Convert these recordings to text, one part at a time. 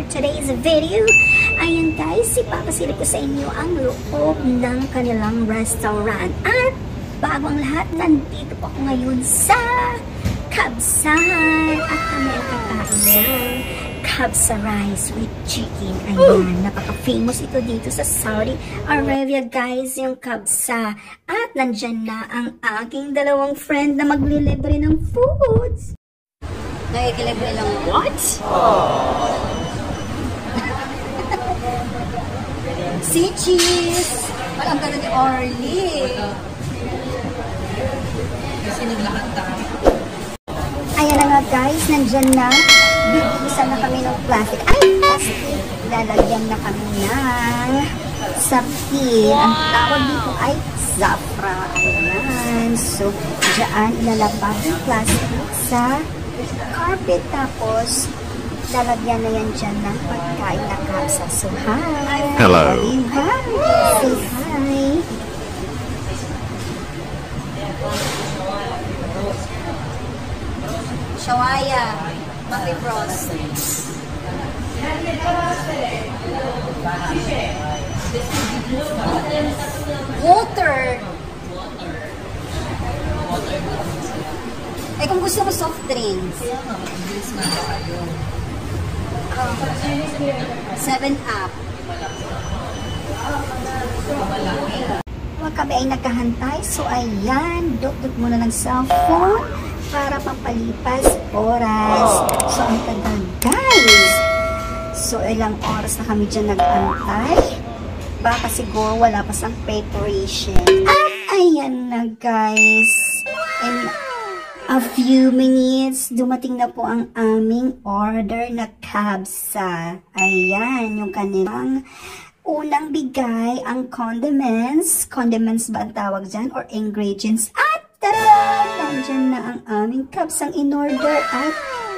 Today's video, ayan guys, ipapasilip ko sa inyo ang loob ng kanilang restaurant. At bago ang lahat, nandito po ako ngayon sa Kabsar. At kami ang kakain ng Kabsa rice with chicken. Ayan, napaka-famous ito dito sa Saudi Arabia guys, yung Kabsa. At nandyan na ang aking dalawang friend na maglilibre ng foods. Nakikilibre lang, what? Si Cheese! Walang gano'n ni Orly. Kasi naglakanta. Ayan na nga guys, nandyan na. Bibigyan na kami ng plastic. Ay, plastic! Lalagyan na kami ng sapin. Ang tawag dito ay zafra. Ayan. So, dyan ilalapag yung plastic sa carpet. Tapos, lalagyan na yan dyan ng pagkain na Kabsa. So, hi! Hello! Hi! Say hi! Shawaya! Buffy Frost! Water! Eh kung gusto mo soft drinks. 7-Up. Huwag kami ay nagkahantay. So, ayan. Duk-duk muna ng cellphone para pampalipas oras. So, ang tagal, guys. So, ilang oras na kami dyan nag-antay. Baka siguro wala pa sang preparation. At ayan na, guys. And a few minutes, dumating na po ang aming order na Kabsa. Ayan, yung kanilang unang bigay, ang condiments. Condiments ba ang tawag dyan? Or ingredients? At tara! Nandyan na ang aming Kabsang in-order at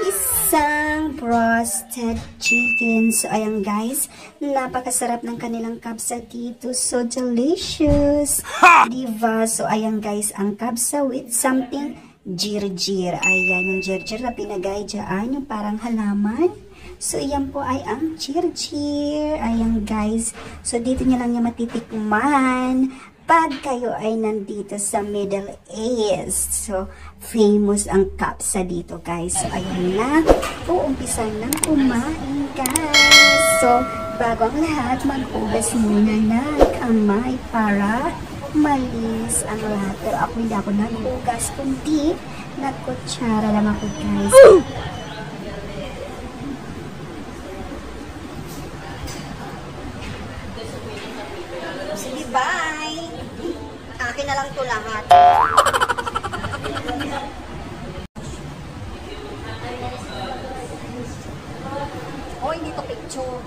isang roasted chicken. So, ayan guys, napakasarap ng kanilang Kabsa dito. So, delicious! Diba? So, ayan guys, ang Kabsa with something jirjir. Ayan, yung jirjir na pinagay dyan, yung parang halaman. So, yan po ay ang jirjir. Ayan, guys. So, dito nyo lang yung matitikman pag kayo ay nandito sa Middle East. So, famous ang Kabsa dito, guys. So, ayan na. Uumpisa ng kumain, guys. So, bago ang lahat, mag-ugas muna ng kamay para malinis ang lahat. Pero ako hindi ako nag-ugas, kundi nagkutsara lang ako, guys. Sige, bye! Akin na lang ito lahat. Oh, hindi to picture.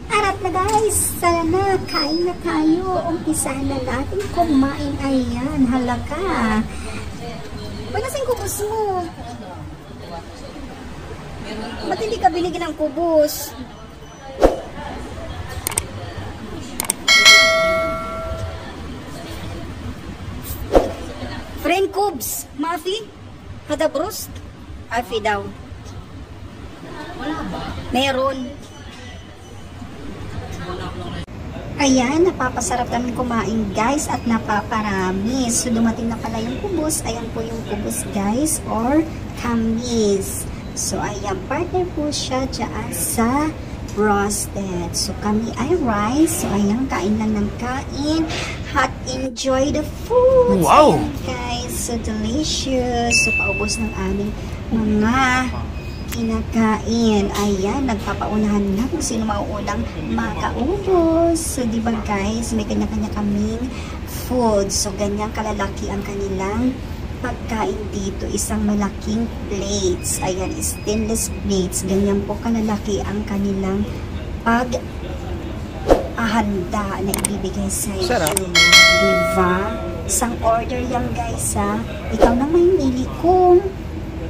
Arap na guys, sana kain na tayo. Umpisahan na natin kumain. Ayan, halaka. Ba't nasaan kubos mo? Ba't hindi ka binigyan ng kubos? Friend Cubs, Mafi? Hada Brust? Afi daw. Wala ba? Meron. Ayan, napapasarap namin kumain guys at napaparami. So dumating na pala yung kubos. Ayan po yung kubos guys or kamis. So ayan, partner po siya dyan sa roasted. So kami ay rice. So ayan, kain lang ng kain. Hot, enjoy the food. Wow! Ayan, guys, so delicious. So paubos ng aming mga kinakain. Ayan, nagpapaunahan na kung sino mauunang makaubos. So, di ba guys, may kanya-kanya kaming food. So, ganyan kalalaki ang kanilang pagkain dito, isang malaking plates. Ayan, stainless plates. Ganyan po kalalaki ang kanilang ahanda na ibibigay sa iyo. Diba? Isang order yan guys ha. Ikaw na may mili kung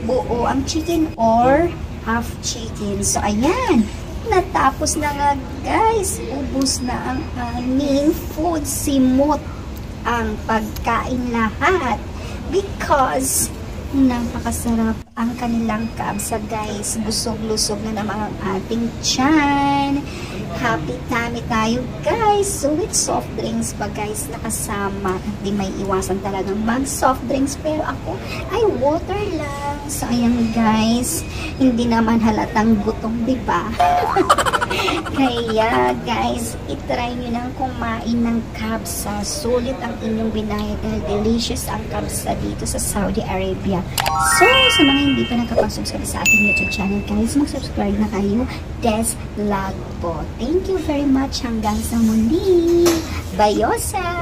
buo ang chicken or half chicken. So ayan, natapos na nga guys. Ubus na ang aming food. Simot ang pagkain lahat. Because napakasarap ang kanilang kabsa guys. Busog-lusog na naman ang ating tiyan. Happy tummy tayo guys. So with soft drinks pa guys nakasama. Di may iwasan talagang mag soft drinks. Pero ako ay water lang. So ayan guys. Hindi naman halatang gutom, diba? Kaya guys, itry nyo nang kumain ng kabsa. Sulit ang inyong binayad dahil delicious ang kabsa dito sa Saudi Arabia. So, sa mga hindi pa nakapag-subscribe sa ating YouTube channel guys, mag-subscribe na kayo. Des Vlog po. Thank you very much. Hanggang sa muli. Bayosa!